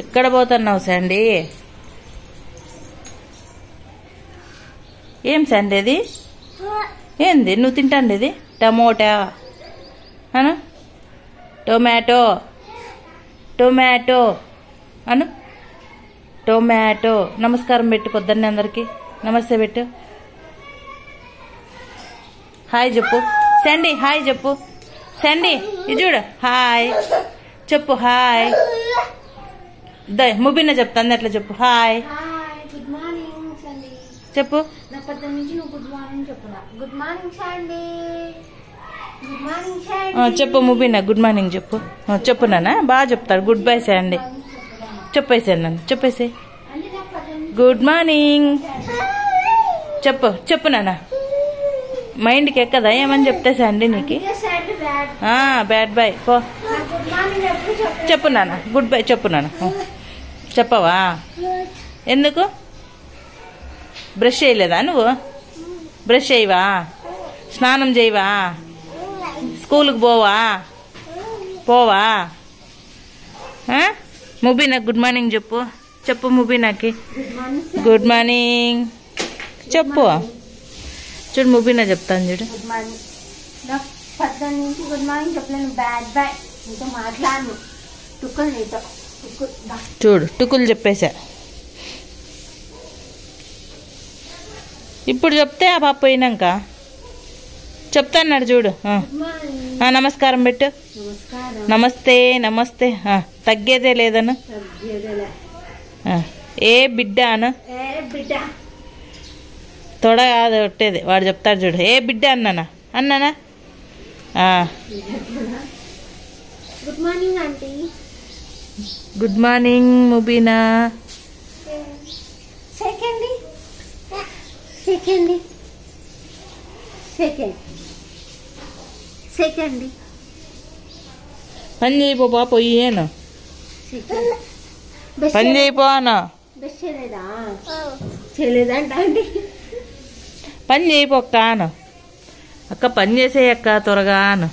ఎక్కడ పోతున్నావు శాండీ? ఏం శాండీ అది? ఏంది నువ్వు తింటాండేది? టమోటా అను. టొమాటో టొమాటో అను. టొమాటో. నమస్కారం పెట్టు పొద్దున్నే అందరికి. నమస్తే పెట్టు. హాయ్ చెప్పు శాండీ. హాయ్ చెప్పు శాండీ. ఇది చూడు. హాయ్ చెప్పు. హాయ్ ముబిన్న చెప్తాను అట్లా చెప్పు. హాయ్ గుడ్ మార్నింగ్ సండి చెప్పు. నా పొద్దు నుంచి నువ్వు గుడ్ మార్నింగ్ చెప్పునా. గుడ్ మార్నింగ్ సండి. గుడ్ మార్నింగ్ సండి చెప్పు ముబిన్న. గుడ్ మార్నింగ్ చెప్పు. చెప్పు నాన్న. బాగా చెప్తాడు. గుడ్ బై శాండీ చెప్పేసాను నన్ను. చెప్పేసి గుడ్ మార్నింగ్ చెప్పు. చెప్పు నాన్న. మైండ్కి ఎక్కదా ఏమని చెప్తే శాండీ నీకు? బ్యాడ్ బాయ్ పో. చెప్పు నాన్న. గుడ్ బై చెప్పు నాన్న. చెప్పవా? ఎందుకు? బ్రష్ చేయలేదా నువ్వు? బ్రష్ చేయవా? స్నానం చేయవా? స్కూల్కి పోవా? ముబీనా గుడ్ మార్నింగ్ చెప్పు. చెప్పు ముబీనాకి. గుడ్ మార్నింగ్ చెప్పు. చూడు ముబీనా చెప్తాను చూడు. Good morning. నా పొద్దు నుంచి గుడ్ మార్నింగ్ చెప్పలేను. Bad boy. నీతో మాట్లాడను. టుక్కులు నీతో. చూడు టుకులు చెప్పేశా. ఇప్పుడు చెప్తే ఆ పాప పోయినాక చెప్తాన్నాడు చూడు. నమస్కారం పెట్టు. నమస్తే నమస్తే. తగ్గేదే లేదను. ఏ బిడ్డ అను. తొడ కాదు కొట్టేది. వాడు చెప్తాడు చూడు. ఏ బిడ్డ అన్నానా? Good morning aunty. Good morning Mubeena. Second పని చేయిపో పాప. పోయేను పని చేయిపోనా. చేయలేదంట అండి. పని చేయిపోక్క అను. అక్క పని చేసేయక్క త్వరగా అను.